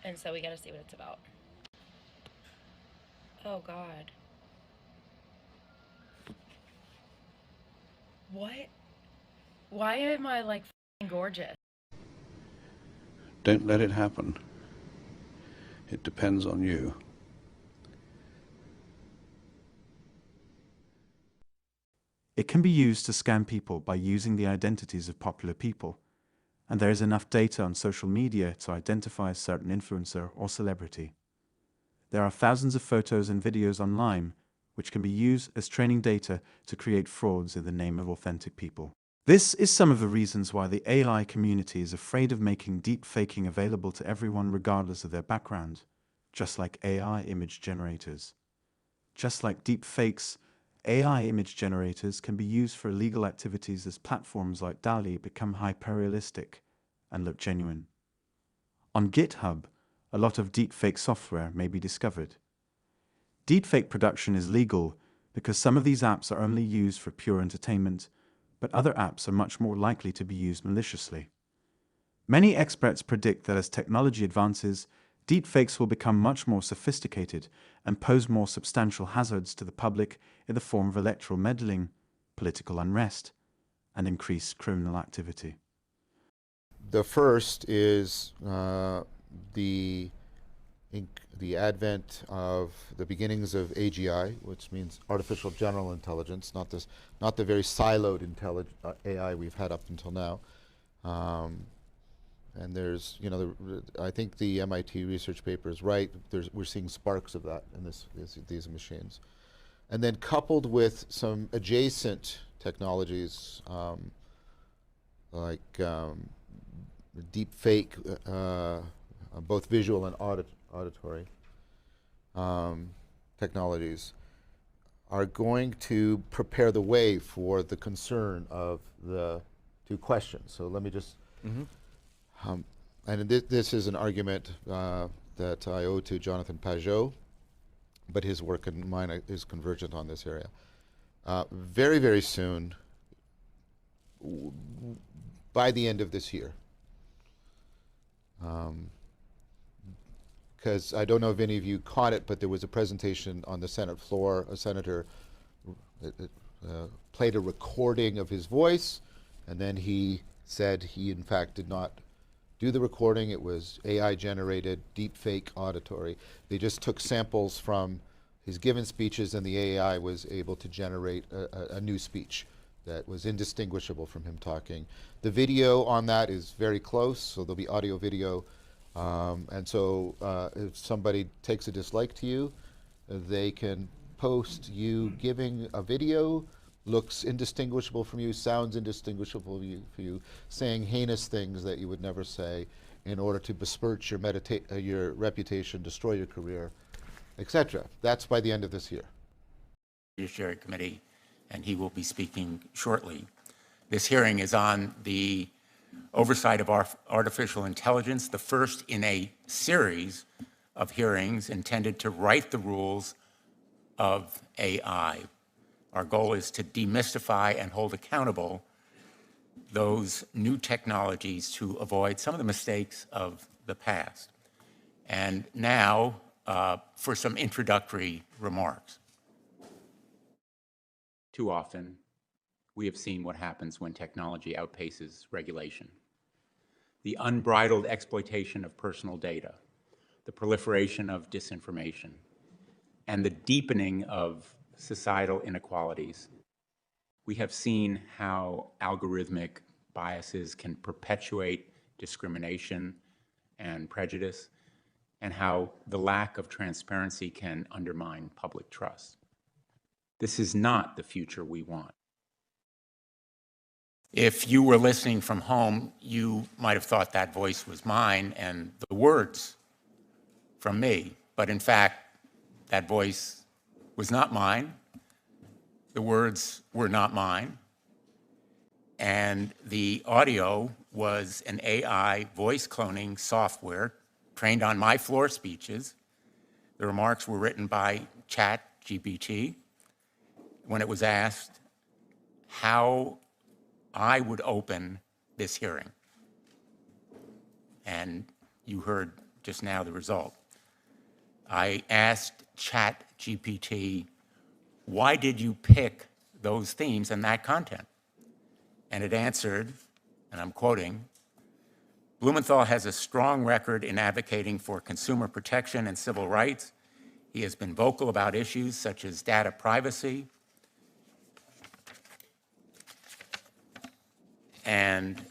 And so we got to see what it's about. Oh, God. What? Why am I like gorgeous? Don't let it happen. It depends on you. It can be used to scam people by using the identities of popular people, and there is enough data on social media to identify a certain influencer or celebrity. There are thousands of photos and videos online which can be used as training data to create frauds in the name of authentic people. This is some of the reasons why the AI community is afraid of making deep faking available to everyone regardless of their background, just like AI image generators. Just like deep fakes, AI image generators can be used for illegal activities as platforms like DALL-E become hyper-realistic and look genuine. On GitHub, a lot of deepfake software may be discovered. Deepfake production is legal because some of these apps are only used for pure entertainment, but other apps are much more likely to be used maliciously. Many experts predict that as technology advances, deepfakes will become much more sophisticated and pose more substantial hazards to the public in the form of electoral meddling, political unrest, and increased criminal activity. The first is the the advent of the beginnings of AGI, which means artificial general intelligence, not the very siloed AI we've had up until now. And there's, I think the MIT research paper is right. We're seeing sparks of that in these machines. And then coupled with some adjacent technologies like deep fake, both visual and auditory technologies, are going to prepare the way for the concern of the two questions. So let me just, and this is an argument that I owe to Jonathan Pajot, but his work and mine is convergent on this area. Very, very soon, by the end of this year, because I don't know if any of you caught it, but there was a presentation on the Senate floor. A senator played a recording of his voice, and then he said he, in fact, did not do the recording. It was AI-generated, deep-fake auditory. They just took samples from his given speeches, and the AI was able to generate a new speech that was indistinguishable from him talking. The video on that is very close, so there'll be audio, video. And so if somebody takes a dislike to you, they can post you giving a video, looks indistinguishable from you, sounds indistinguishable for you, saying heinous things that you would never say in order to besmirch your reputation, destroy your career, etc. That's by the end of this year. Judiciary Committee, and he will be speaking shortly. This hearing is on the oversight of artificial intelligence, the first in a series of hearings intended to write the rules of AI. Our goal is to demystify and hold accountable those new technologies to avoid some of the mistakes of the past. And now for some introductory remarks. Too often, we have seen what happens when technology outpaces regulation. The unbridled exploitation of personal data, the proliferation of disinformation, and the deepening of societal inequalities. We have seen how algorithmic biases can perpetuate discrimination and prejudice, and how the lack of transparency can undermine public trust. This is not the future we want. If you were listening from home, you might have thought that voice was mine and the words from me. But in fact, that voice was not mine. The words were not mine. And the audio was an AI voice cloning software trained on my floor speeches. The remarks were written by ChatGPT when it was asked how I would open this hearing. And you heard just now the result. I asked ChatGPT, why did you pick those themes and that content? And it answered, and I'm quoting, Blumenthal has a strong record in advocating for consumer protection and civil rights. He has been vocal about issues such as data privacy and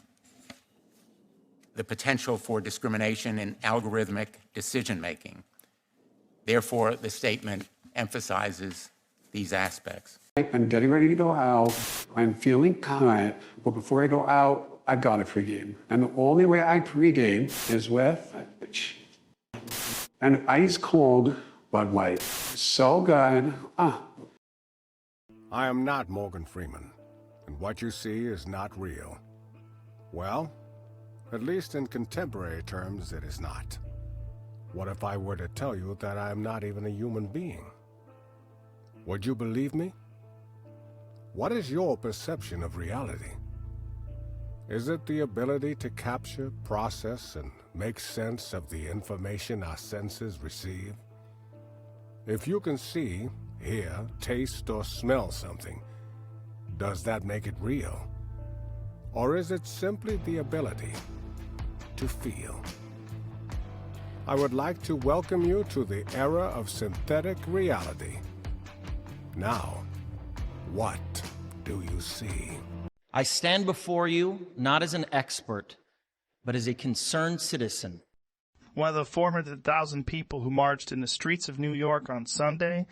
the potential for discrimination in algorithmic decision-making. Therefore, the statement emphasizes these aspects. I'm getting ready to go out. I'm feeling tired, but before I go out, I gotta pregame. And the only way I pregame is with an ice cold Bud Light. So good. I am not Morgan Freeman, and what you see is not real. Well, at least in contemporary terms, it is not. What if I were to tell you that I am not even a human being? Would you believe me? What is your perception of reality? Is it the ability to capture, process, and make sense of the information our senses receive? If you can see, hear, taste, or smell something, does that make it real? Or is it simply the ability to feel? I would like to welcome you to the era of synthetic reality. Now, what do you see? I stand before you not as an expert, but as a concerned citizen. One of the 400,000 people who marched in the streets of New York on Sunday.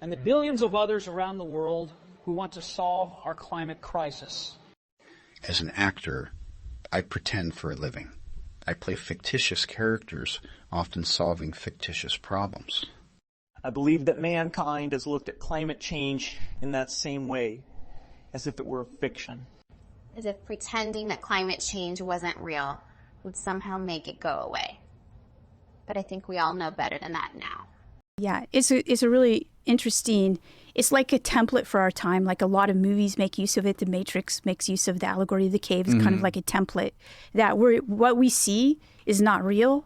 And the billions of others around the world who want to solve our climate crisis. As an actor, I pretend for a living. I play fictitious characters, often solving fictitious problems. I believe that mankind has looked at climate change in that same way, as if it were a fiction. As if pretending that climate change wasn't real would somehow make it go away. But I think we all know better than that now. Yeah, it's a really interesting, it's like a template for our time. Like a lot of movies make use of it. The Matrix makes use of the allegory of the cave. It's kind of like a template that what we see is not real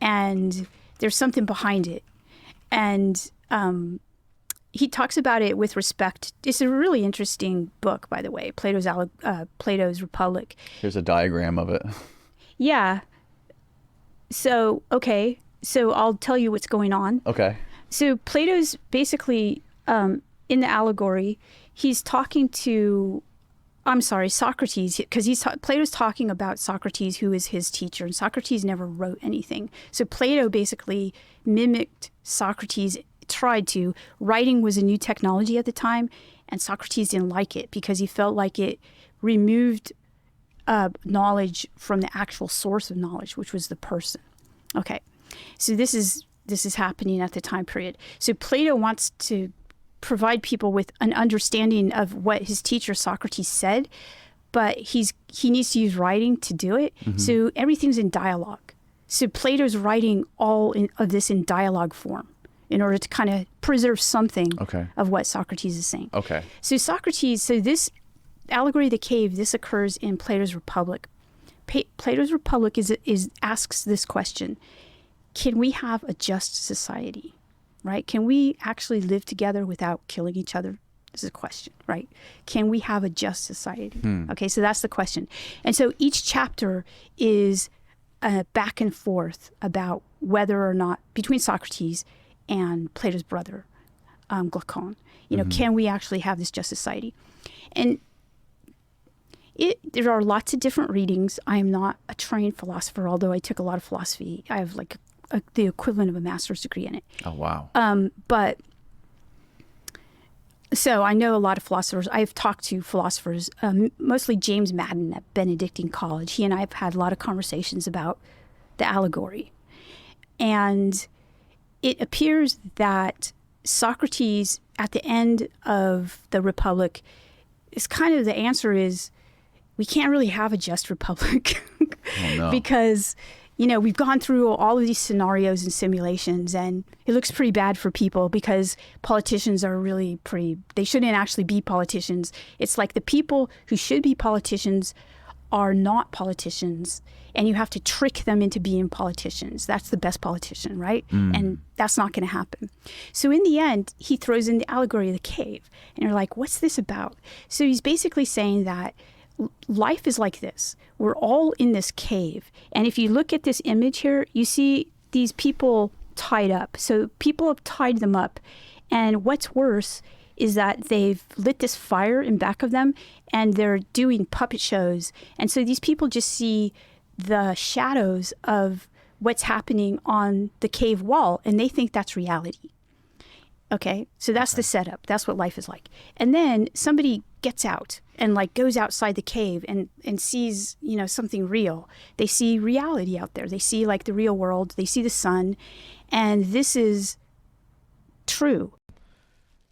and there's something behind it. And he talks about it with respect. It's a really interesting book, by the way, Plato's Republic. Here's a diagram of it. Yeah. So, okay. So I'll tell you what's going on. Okay. So Plato's basically, in the allegory, he's talking to, Socrates, because Plato's talking about Socrates, who is his teacher, and Socrates never wrote anything. So Plato basically mimicked Socrates, tried to. Writing was a new technology at the time, and Socrates didn't like it because he felt like it removed knowledge from the actual source of knowledge, which was the person. Okay. So this is happening at the time period. So Plato wants to provide people with an understanding of what his teacher Socrates said, but he needs to use writing to do it. So everything's in dialogue. So Plato's writing all of this in dialogue form in order to kind of preserve something of what Socrates is saying. Okay. So this allegory of the cave, this occurs in Plato's Republic. Plato's Republic asks this question: can we have a just society, right? Can we actually live together without killing each other? This is a question, right? Can we have a just society? Okay, so that's the question. And so each chapter is back and forth about whether or not, between Socrates and Plato's brother, Glaucon, can we actually have this just society? And there are lots of different readings. I am not a trained philosopher, although I took a lot of philosophy. I have like the equivalent of a master's degree in it. Oh, wow. But so I know a lot of philosophers. I've talked to philosophers, mostly James Madden at Benedictine College. He and I have had a lot of conversations about the allegory. And it appears that Socrates, at the end of the Republic, is kind of the answer is, we can't really have a just republic because, we've gone through all of these scenarios and simulations, and it looks pretty bad for people because politicians are really they shouldn't actually be politicians. It's like the people who should be politicians are not politicians, and you have to trick them into being politicians. That's the best politician, right? And that's not going to happen. So in the end, he throws in the allegory of the cave. And you're like, what's this about? So he's basically saying that life is like this. We're all in this cave. And if you look at this image here, you see these people tied up. So people have tied them up. And what's worse is that they've lit this fire in back of them and they're doing puppet shows. And so these people just see the shadows of what's happening on the cave wall and they think that's reality. Okay, so that's the setup. That's what life is like. And then somebody gets out and like goes outside the cave and sees, you know, something real. They see reality out there. They see like the real world. They see the sun. And this is true.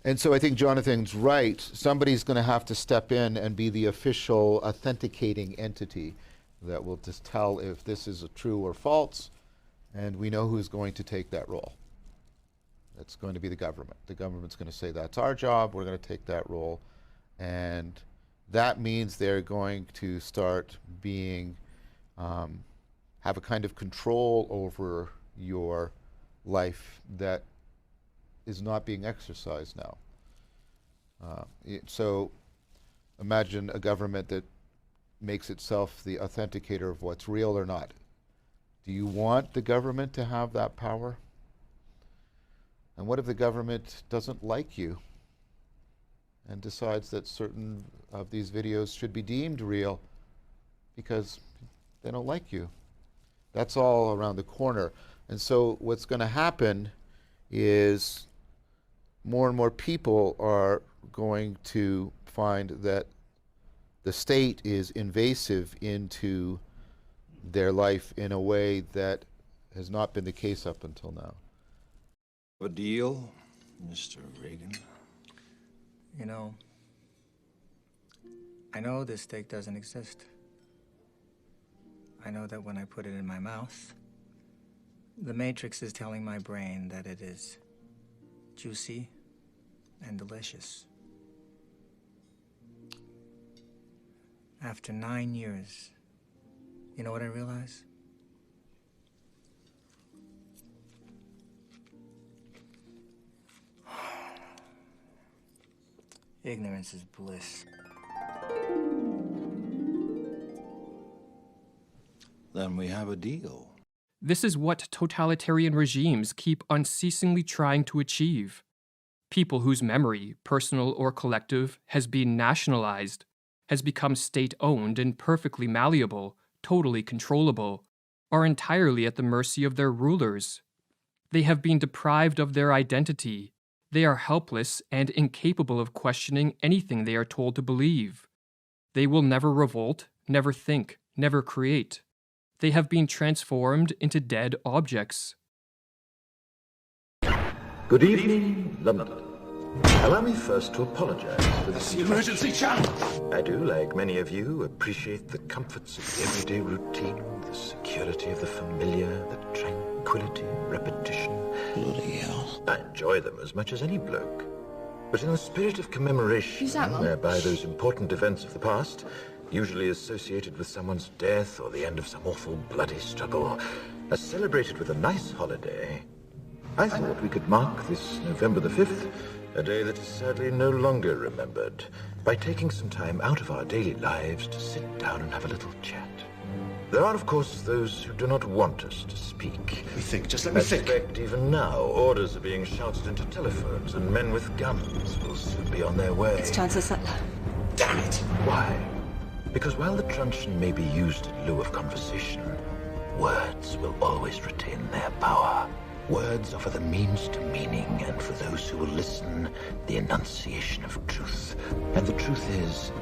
And so I think Jonathan's right. Somebody's going to have to step in and be the official authenticating entity that will just tell if this is a true or false. And we know who's going to take that role. It's going to be the government. The government's going to say, that's our job. We're going to take that role. And that means they're going to start being, have a kind of control over your life that is not being exercised now. So imagine a government that makes itself the authenticator of what's real or not. Do you want the government to have that power? And what if the government doesn't like you and decides that certain of these videos should be deemed real because they don't like you? That's all around the corner. And so what's going to happen is more and more people are going to find that the state is invasive into their life in a way that has not been the case up until now. A deal, Mr. Reagan? You know, I know this steak doesn't exist. I know that when I put it in my mouth, the Matrix is telling my brain that it is juicy and delicious. After 9 years, you know what I realize? Ignorance is bliss. Then we have a deal. This is what totalitarian regimes keep unceasingly trying to achieve. People whose memory, personal or collective, has been nationalized, has become state-owned and perfectly malleable, totally controllable, are entirely at the mercy of their rulers. They have been deprived of their identity. They are helpless and incapable of questioning anything they are told to believe. They will never revolt, never think, never create. They have been transformed into dead objects. Good evening, London. Allow me first to apologize for this emergency channel. I do, like many of you, appreciate the comforts of the everyday routine, the security of the familiar, the tranquility and repetition. Bloody hell. I enjoy them as much as any bloke. But in the spirit of commemoration, whereby those important events of the past, usually associated with someone's death or the end of some awful bloody struggle, are celebrated with a nice holiday, I thought we could mark this November the 5th, a day that is sadly no longer remembered, by taking some time out of our daily lives to sit down and have a little chat. There are, of course, those who do not want us to speak. We think, just let me think. I suspect even now, orders are being shouted into telephones, and men with guns will soon be on their way. It's Chancellor Sutler. Damn it! Why? Because while the truncheon may be used in lieu of conversation, words will always retain their power. Words offer the means to meaning, and for those who will listen, the enunciation of truth. And the truth is,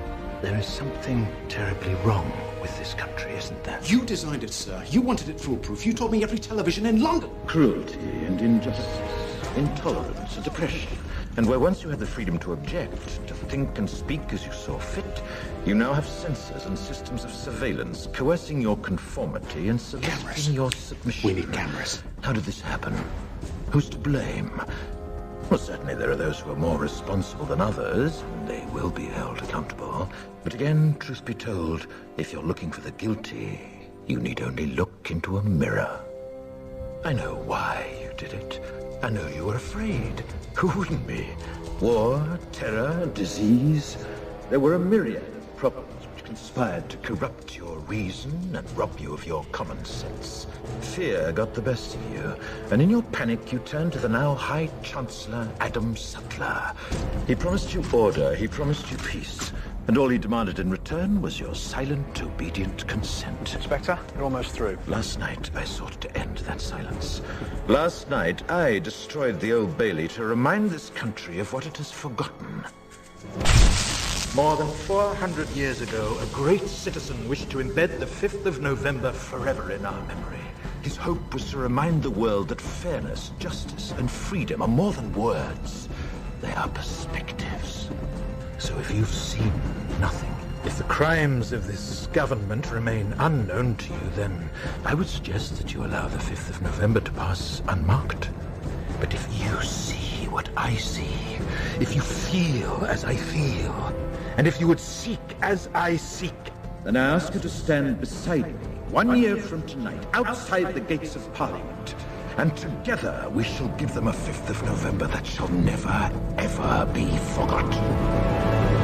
there is something terribly wrong with this country, isn't there? You designed it, sir. You wanted it foolproof. You told me every television in London. Cruelty and injustice, intolerance and oppression. And where once you had the freedom to object, to think and speak as you saw fit, you now have censors and systems of surveillance coercing your conformity and soliciting your submission. We need cameras. How did this happen? Who's to blame? Well, certainly there are those who are more responsible than others, and they will be held accountable. But again, truth be told, if you're looking for the guilty, you need only look into a mirror. I know why you did it. I know you were afraid. Who wouldn't be? War, terror, disease. There were a myriad of problems which conspired to corrupt your reason and rob you of your common sense. Fear got the best of you, and in your panic you turned to the now High Chancellor Adam Sutler. He promised you order, he promised you peace, and all he demanded in return was your silent, obedient consent. Inspector, you're almost through. Last night, I sought to end that silence. Last night, I destroyed the Old Bailey to remind this country of what it has forgotten. More than 400 years ago, a great citizen wished to embed the 5th of November forever in our memory. His hope was to remind the world that fairness, justice, and freedom are more than words. They are perspectives. So if you've seen nothing, if the crimes of this government remain unknown to you, then I would suggest that you allow the 5th of November to pass unmarked. But if you see what I see, if you feel as I feel, and if you would seek as I seek, then I ask you to stand beside me 1 year from tonight, outside the gates of Parliament, and together we shall give them a 5th of November that shall never, ever be forgotten.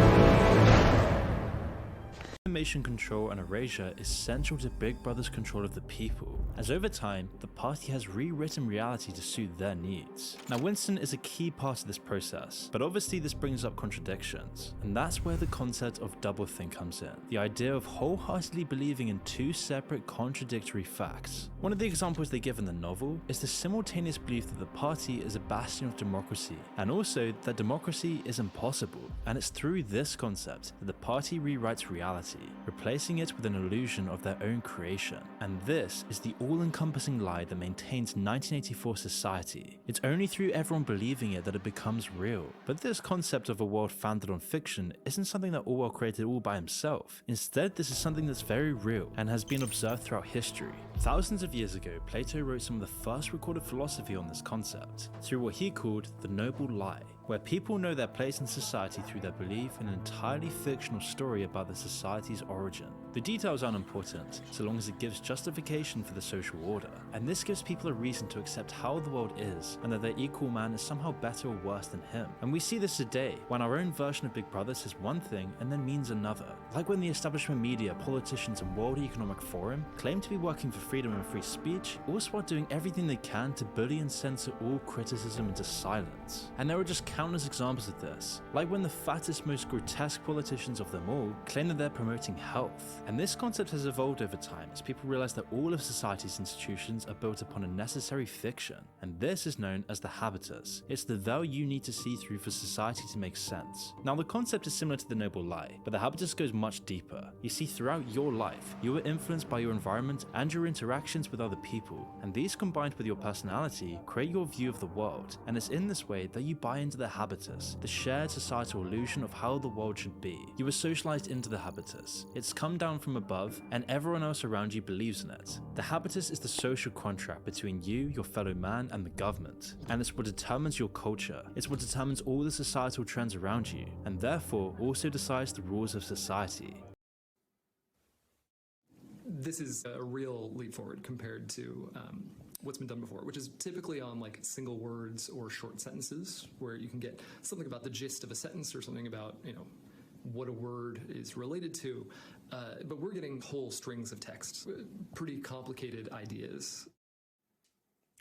Information control and erasure is central to Big Brother's control of the people, as over time, the party has rewritten reality to suit their needs. Now, Winston is a key part of this process, but obviously this brings up contradictions, and that's where the concept of doublethink comes in, the idea of wholeheartedly believing in two separate contradictory facts. One of the examples they give in the novel is the simultaneous belief that the party is a bastion of democracy, and also that democracy is impossible, and it's through this concept that the party rewrites reality, replacing it with an illusion of their own creation. And this is the all-encompassing lie that maintains 1984 society. It's only through everyone believing it that it becomes real. But this concept of a world founded on fiction isn't something that Orwell created all by himself. Instead, this is something that's very real and has been observed throughout history. Thousands of years ago, Plato wrote some of the first recorded philosophy on this concept, through what he called the noble lie, where people know their place in society through their belief in an entirely fictional story about the society's origin. The details aren't important, so long as it gives justification for the social order, and this gives people a reason to accept how the world is, and that their equal man is somehow better or worse than him. And we see this today, when our own version of Big Brother says one thing and then means another. Like when the establishment media, politicians, and World Economic Forum claim to be working for freedom and free speech, also are doing everything they can to bully and censor all criticism into silence. And there are just countless examples of this, like when the fattest, most grotesque politicians of them all claim that they're promoting health. And this concept has evolved over time as people realize that all of society's institutions are built upon a necessary fiction, and this is known as the habitus. It's the veil you need to see through for society to make sense. Now, the concept is similar to the noble lie, but the habitus goes much deeper. You see, throughout your life, you are influenced by your environment and your interactions with other people, and these combined with your personality create your view of the world, and it's in this way that you buy into the habitus, the shared societal illusion of how the world should be. You are socialized into the habitus. It's come down from above, and everyone else around you believes in it. The habitus is the social contract between you, your fellow man, and the government, and it's what determines your culture. It's what determines all the societal trends around you, and therefore also decides the rules of society. This is a real leap forward compared to what's been done before, which is typically on like single words or short sentences, where you can get something about the gist of a sentence or something about, you know, what a word is related to, but we're getting whole strings of text, pretty complicated ideas.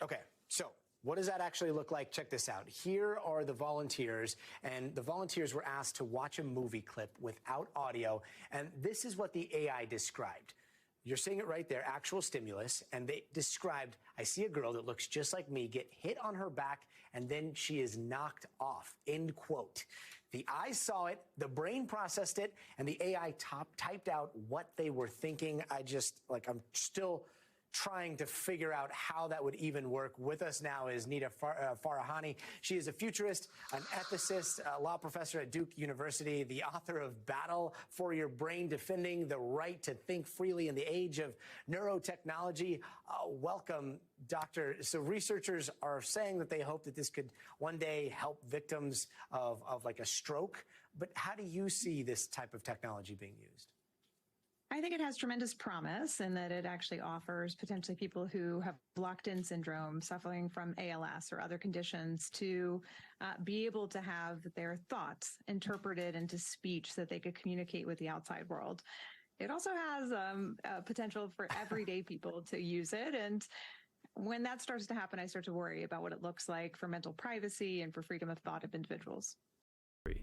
Okay, so what does that actually look like? Check this out. Here are the volunteers, and the volunteers were asked to watch a movie clip without audio, and this is what the AI described. You're seeing it right there, actual stimulus, and they described, I see a girl that looks just like me get hit on her back, and then she is knocked off, end quote. The eyes saw it, the brain processed it, and the AI typed out what they were thinking. I'm still trying to figure out how that would even work. With us now is Nita Farahani. She is a futurist, an ethicist, a law professor at Duke University, the author of Battle for Your Brain, Defending the Right to Think Freely in the Age of Neurotechnology. Welcome, Doctor. So researchers are saying that they hope that this could one day help victims of like a stroke. But how do you see this type of technology being used? I think it has tremendous promise in that it actually offers potentially people who have locked-in syndrome, suffering from ALS or other conditions, to be able to have their thoughts interpreted into speech so that they could communicate with the outside world. It also has potential for everyday people to use it. And when that starts to happen, I start to worry about what it looks like for mental privacy and for freedom of thought of individuals.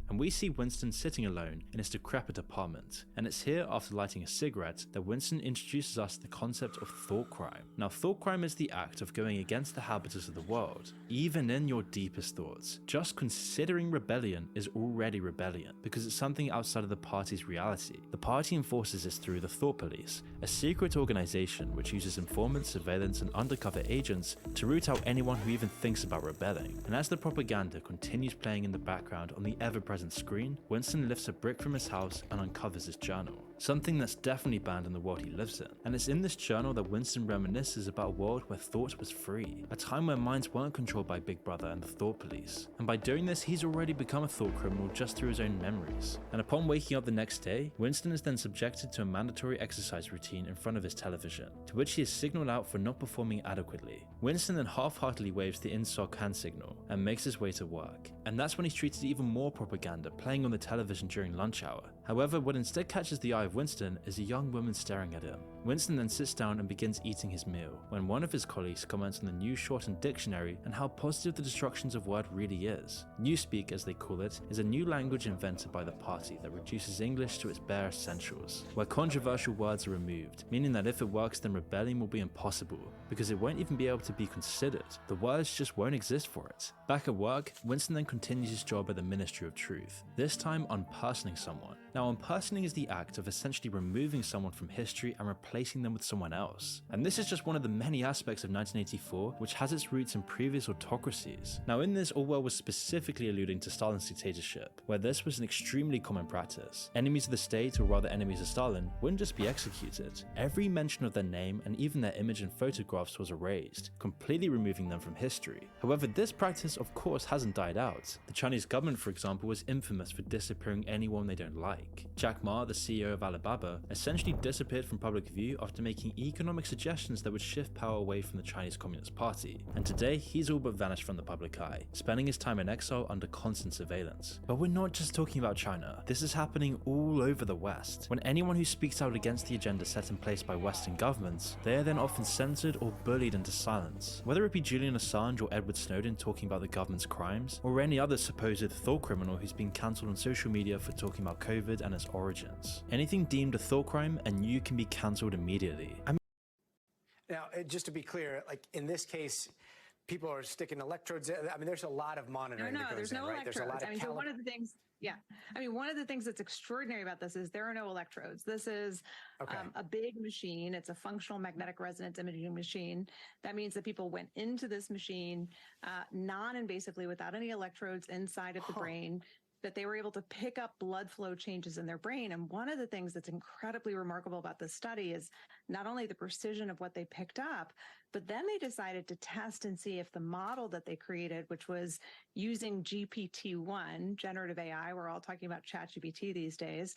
And we see Winston sitting alone in his decrepit apartment, and it's here, after lighting a cigarette, that Winston introduces us to the concept of thought crime. Now, thought crime is the act of going against the habitus of the world, even in your deepest thoughts. Just considering rebellion is already rebellion, because it's something outside of the party's reality. The party enforces this through the Thought Police, a secret organization which uses informants, surveillance, and undercover agents to root out anyone who even thinks about rebelling. And as the propaganda continues playing in the background on the ever-present screen, Winston lifts a brick from his house and uncovers his journal. Something that's definitely banned in the world he lives in. And it's in this journal that Winston reminisces about a world where thought was free, a time where minds weren't controlled by Big Brother and the Thought Police. And by doing this, he's already become a thought criminal just through his own memories. And upon waking up the next day, Winston is then subjected to a mandatory exercise routine in front of his television, to which he is signaled out for not performing adequately. Winston then half-heartedly waves the INSOC hand signal and makes his way to work. And that's when he's treated even more propaganda playing on the television during lunch hour. However, what instead catches the eye of Winston is a young woman staring at him. Winston then sits down and begins eating his meal, when one of his colleagues comments on the new shortened dictionary and how positive the destructions of word really is. Newspeak, as they call it, is a new language invented by the party that reduces English to its bare essentials, where controversial words are removed, meaning that if it works then rebellion will be impossible, because it won't even be able to be considered. The words just won't exist for it. Back at work, Winston then continues his job at the Ministry of Truth, this time unpersoning someone. Now, unpersoning is the act of essentially removing someone from history and replacing them with someone else. And this is just one of the many aspects of 1984 which has its roots in previous autocracies. Now, in this, Orwell was specifically alluding to Stalin's dictatorship, where this was an extremely common practice. Enemies of the state, or rather enemies of Stalin, wouldn't just be executed. Every mention of their name and even their image in photographs was erased, completely removing them from history. However, this practice of course hasn't died out. The Chinese government, for example, was infamous for disappearing anyone they don't like. Jack Ma, the CEO of Alibaba, essentially disappeared from public view after making economic suggestions that would shift power away from the Chinese Communist Party. And today, he's all but vanished from the public eye, spending his time in exile under constant surveillance. But we're not just talking about China. This is happening all over the West. When anyone who speaks out against the agenda set in place by Western governments, they are then often censored or bullied into silence. Whether it be Julian Assange or Edward Snowden talking about the government's crimes, or any other supposed thought criminal who's been cancelled on social media for talking about COVID and its origins. Anything deemed a thought crime and you can be cancelled immediately. Now, just to be clear, like in this case, people are sticking electrodes. I mean, there's a lot of monitoring that goes there's in, no right? electrodes. There's a lot of so one of the things, one of the things that's extraordinary about this is there are no electrodes. This is a big machine. It's a functional magnetic resonance imaging machine. That means that people went into this machine non-invasively without any electrodes inside of the brain, that they were able to pick up blood flow changes in their brain. And one of the things that's incredibly remarkable about this study is not only the precision of what they picked up, but then they decided to test and see if the model that they created, which was using GPT-1, generative AI, we're all talking about ChatGPT these days,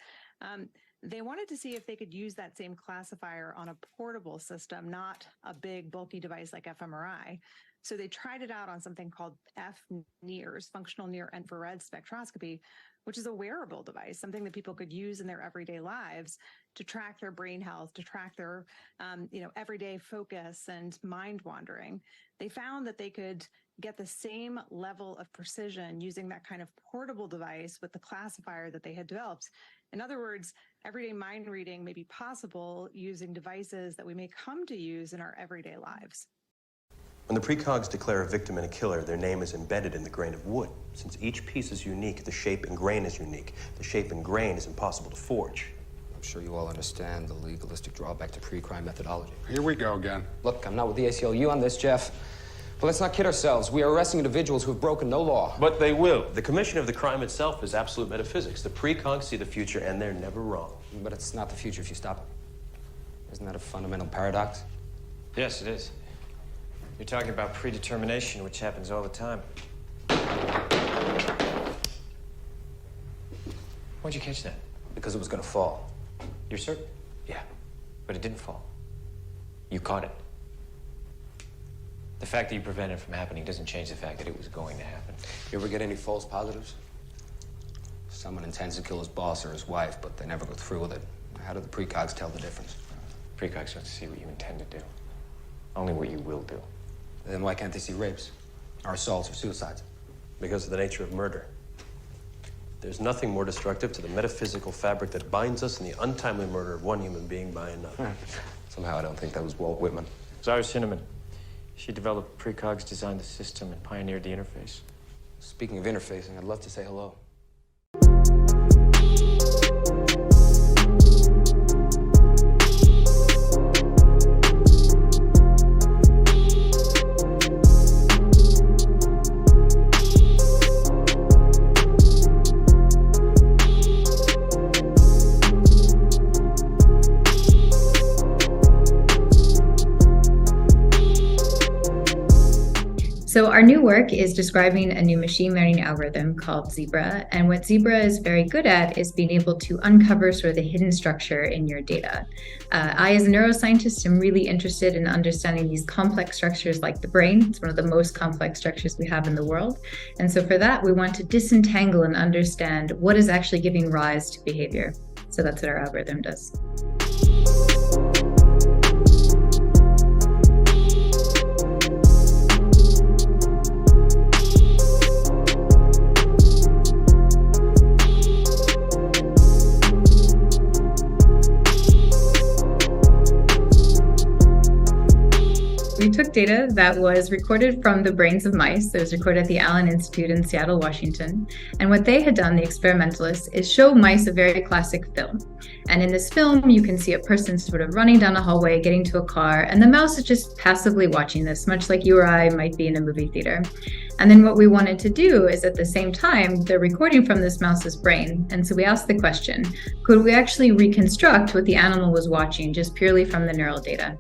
they wanted to see if they could use that same classifier on a portable system, not a big bulky device like fMRI. So they tried it out on something called FNIRS, functional near infrared spectroscopy, which is a wearable device, something that people could use in their everyday lives to track their brain health, to track their, everyday focus and mind wandering. They found that they could get the same level of precision using that kind of portable device with the classifier that they had developed. In other words, everyday mind reading may be possible using devices that we may come to use in our everyday lives. When the precogs declare a victim and a killer, their name is embedded in the grain of wood. Since each piece is unique, the shape and grain is unique. The shape and grain is impossible to forge. I'm sure you all understand the legalistic drawback to pre-crime methodology. Here we go again. Look, I'm not with the ACLU on this, Jeff. But let's not kid ourselves. We are arresting individuals who have broken no law. But they will. The commission of the crime itself is absolute metaphysics. The precogs see the future, and they're never wrong. But it's not the future if you stop it. Isn't that a fundamental paradox? Yes, it is. You're talking about predetermination, which happens all the time. Why'd you catch that? Because it was going to fall. You're certain? Yeah. But it didn't fall. You caught it. The fact that you prevented it from happening doesn't change the fact that it was going to happen. You ever get any false positives? Someone intends to kill his boss or his wife, but they never go through with it. How do the precogs tell the difference? Precogs don't see what you intend to do. Only what you will do. Then why can't they see rapes, or assaults, or suicides? Because of the nature of murder. There's nothing more destructive to the metaphysical fabric that binds us than the untimely murder of one human being by another. Somehow I don't think that was Walt Whitman. It was Iris Cinnamon. She developed precogs, designed the system, and pioneered the interface. Speaking of interfacing, I'd love to say hello. So our new work is describing a new machine learning algorithm called Zebra. And what Zebra is very good at is being able to uncover sort of the hidden structure in your data. I, as a neuroscientist, am really interested in understanding these complex structures like the brain. It's one of the most complex structures we have in the world. And so for that, we want to disentangle and understand what is actually giving rise to behavior. So that's what our algorithm does. We took data that was recorded from the brains of mice. That was recorded at the Allen Institute in Seattle, Washington. And what they had done, the experimentalists, is show mice a very classic film. And in this film, you can see a person sort of running down a hallway, getting to a car, and the mouse is just passively watching this, much like you or I might be in a movie theater. And then what we wanted to do is at the same time, they're recording from this mouse's brain. And so we asked the question, could we actually reconstruct what the animal was watching just purely from the neural data?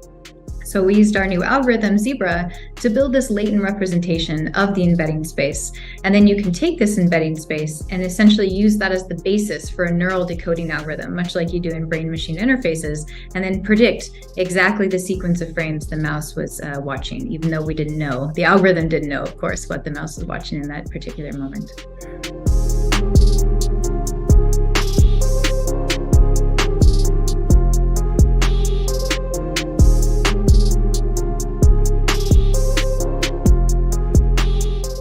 So we used our new algorithm, Zebra, to build this latent representation of the embedding space. And then you can take this embedding space and essentially use that as the basis for a neural decoding algorithm, much like you do in brain-machine interfaces, and then predict exactly the sequence of frames the mouse was watching, even though we didn't know. The algorithm didn't know, of course, what the mouse was watching in that particular moment.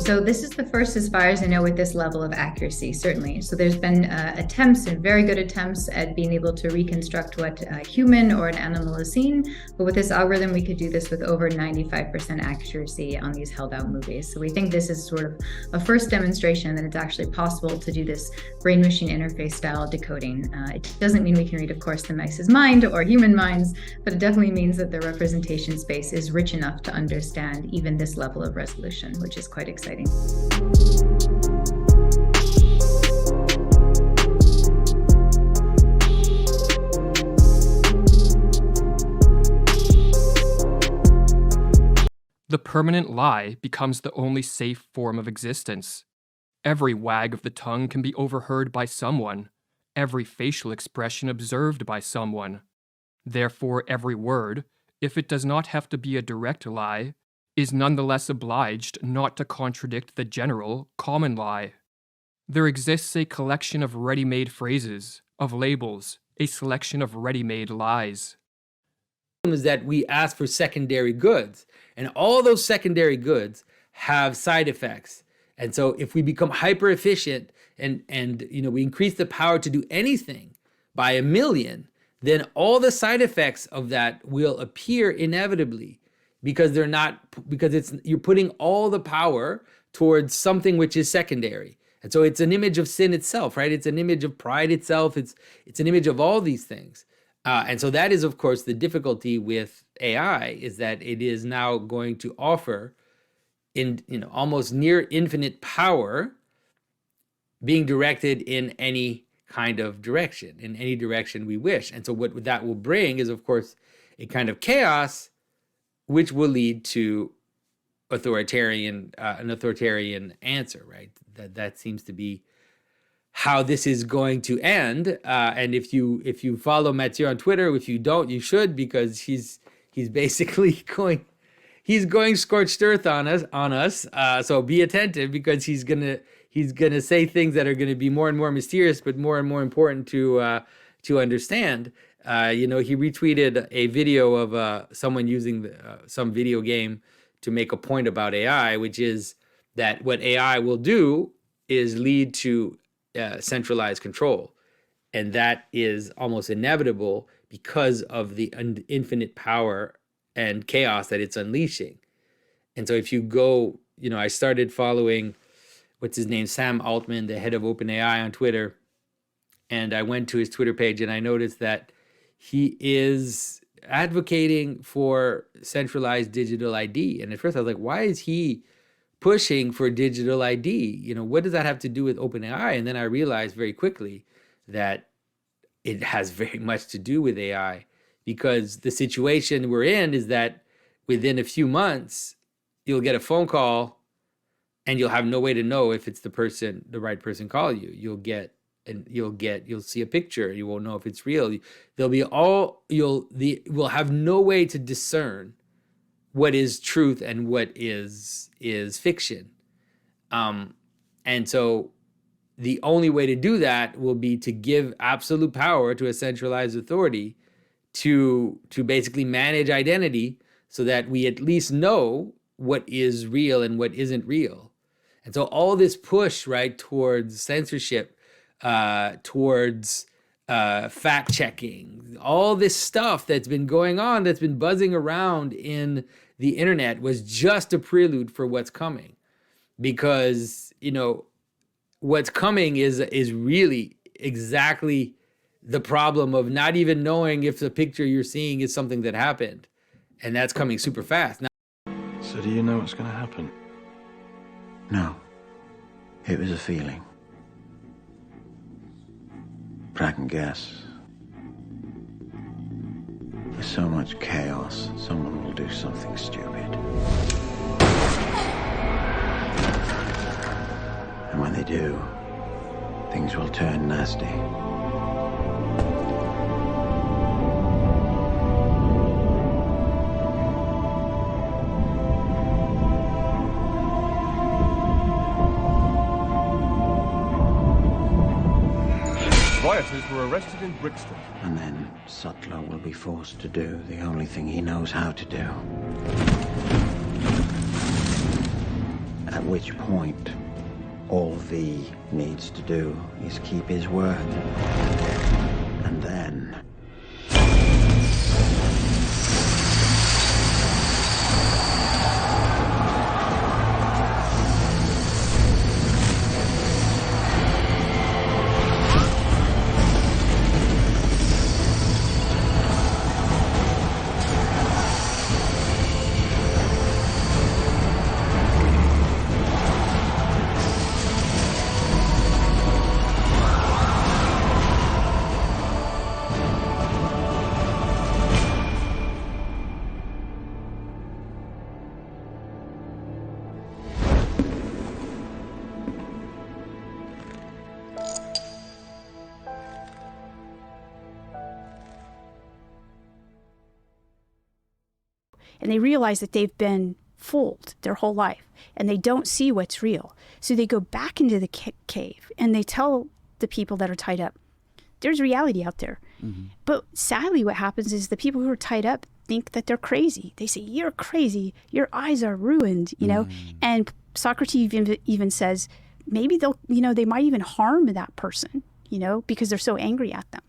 So this is the first, as far as I know, with this level of accuracy, certainly. So there's been attempts, and very good attempts, at being able to reconstruct what a human or an animal has seen. But with this algorithm, we could do this with over 95% accuracy on these held out movies. So we think this is sort of a first demonstration that it's actually possible to do this brain-machine interface style decoding. It doesn't mean we can read, of course, the mice's mind or human minds, but it definitely means that the representation space is rich enough to understand even this level of resolution, which is quite exciting. The permanent lie becomes the only safe form of existence. Every wag of the tongue can be overheard by someone, every facial expression observed by someone. Therefore, every word, if it does not have to be a direct lie, is nonetheless obliged not to contradict the general, common lie. There exists a collection of ready-made phrases, of labels, a selection of ready-made lies. Is that we ask for secondary goods, and all those secondary goods have side effects. And so if we become hyper efficient and we increase the power to do anything by 1,000,000, then all the side effects of that will appear inevitably, because you're putting all the power towards something which is secondary. And so it's an image of sin itself, right? It's an image of pride itself. It's an image of all these things. And so that is, of course, the difficulty with AI, is that it is now going to offer almost near infinite power being directed in any kind of direction, in any direction we wish. And so what that will bring is, of course, a kind of chaos, which will lead to an authoritarian answer, right? That seems to be how this is going to end. And if you follow Mathieu on Twitter, if you don't, you should, because he's basically going scorched earth on us. So be attentive, because he's gonna say things that are gonna be more and more mysterious, but more and more important to understand. He retweeted a video of someone using some video game to make a point about AI, which is that what AI will do is lead to centralized control. And that is almost inevitable because of the infinite power and chaos that it's unleashing. And so if you go, I started following, what's his name, Sam Altman, the head of OpenAI, on Twitter. And I went to his Twitter page and I noticed that he is advocating for centralized digital ID. And at first I was like, why is he pushing for digital ID? What does that have to do with OpenAI? And then I realized very quickly that it has very much to do with AI, because the situation we're in is that within a few months, you'll get a phone call and you'll have no way to know if it's the right person calling you. You'll see a picture. You won't know if it's real. We'll have no way to discern what is truth and what is fiction. And so the only way to do that will be to give absolute power to a centralized authority to basically manage identity, so that we at least know what is real and what isn't real. And so all this push, right, towards censorship, towards fact checking, all this stuff that's been going on, that's been buzzing around in the internet, was just a prelude for what's coming. Because, what's coming is really exactly the problem of not even knowing if the picture you're seeing is something that happened. And that's coming super fast. So do you know what's going to happen? No. It was a feeling. But I can guess. With so much chaos, someone will do something stupid. And when they do, things will turn nasty. Rioters were arrested in Brixton. And then Sutler will be forced to do the only thing he knows how to do. At which point, all V needs to do is keep his word. And then... And they realize that they've been fooled their whole life and they don't see what's real. So they go back into the cave and they tell the people that are tied up, there's reality out there. Mm-hmm. But sadly, what happens is the people who are tied up think that they're crazy. They say, you're crazy. Your eyes are ruined, you know? And Socrates even says, maybe they'll, they might even harm that person, because they're so angry at them.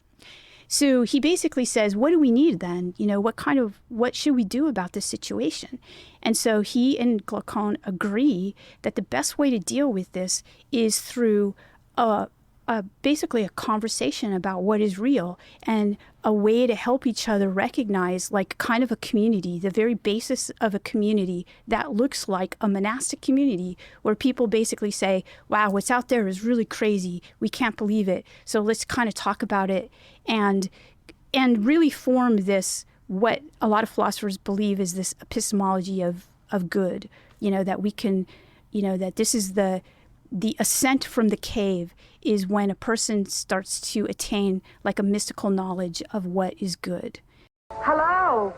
So he basically says, what do we need then? What should we do about this situation? And so he and Glaucon agree that the best way to deal with this is through basically a conversation about what is real and a way to help each other recognize, like, kind of a community, the very basis of a community that looks like a monastic community where people basically say, wow, what's out there is really crazy. We can't believe it. So let's kind of talk about it and really form this, what a lot of philosophers believe is this epistemology of good, that we can, that this is the ascent from the cave is when a person starts to attain like a mystical knowledge of what is good. Hello?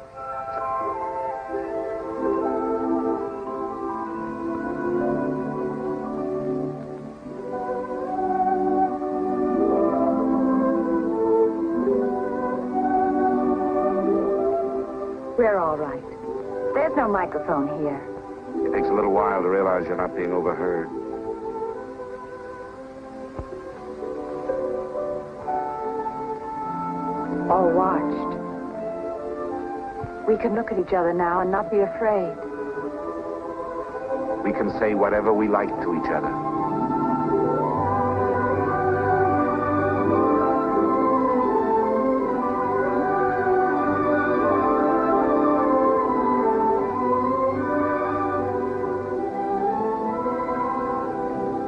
We're all right. There's no microphone here. It takes a little while to realize you're not being overheard. All watched. We can look at each other now and not be afraid. We can say whatever we like to each other.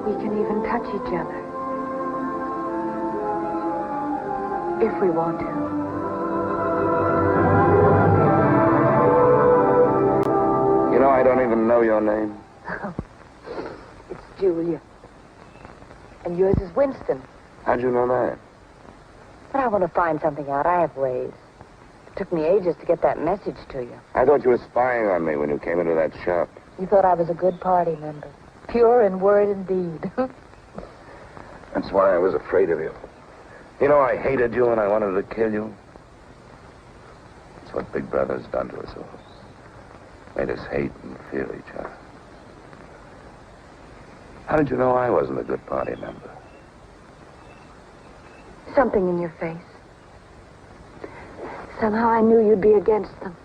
We can even touch each other. If we want to. You know, I don't even know your name. It's Julia. And yours is Winston. How'd you know that? But I want to find something out. I have ways. It took me ages to get that message to you. I thought you were spying on me when you came into that shop. You thought I was a good party member. Pure in word and deed. That's why I was afraid of you. You know, I hated you and I wanted to kill you. That's what Big Brother's done to us all. Made us hate and fear each other. How did you know I wasn't a good party member? Something in your face. Somehow I knew you'd be against them.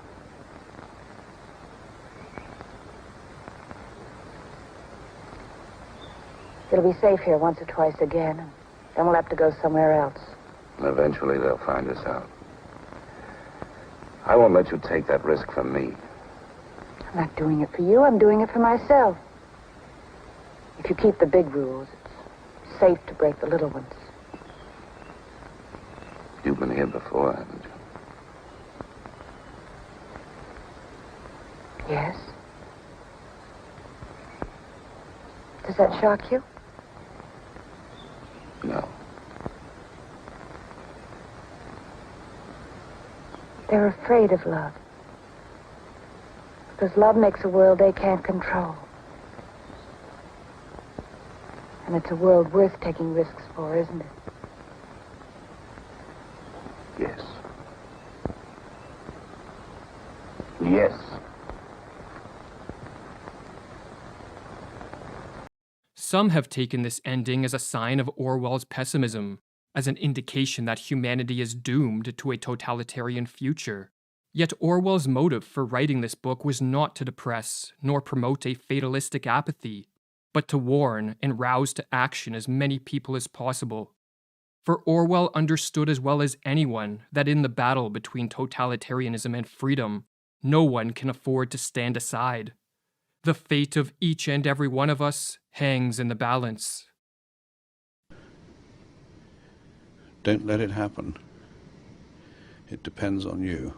It'll be safe here once or twice again, and then we'll have to go somewhere else. Eventually they'll find us out. I won't let you take that risk from me. I'm not doing it for you, I'm doing it for myself. If you keep the big rules, it's safe to break the little ones. You've been here before, haven't you? Yes. Does that shock you? No. They're afraid of love. Because love makes a world they can't control. And it's a world worth taking risks for, isn't it? Yes. Yes. Some have taken this ending as a sign of Orwell's pessimism, as an indication that humanity is doomed to a totalitarian future. Yet Orwell's motive for writing this book was not to depress nor promote a fatalistic apathy, but to warn and rouse to action as many people as possible. For Orwell understood as well as anyone that in the battle between totalitarianism and freedom, no one can afford to stand aside. The fate of each and every one of us hangs in the balance. Don't let it happen. It depends on you.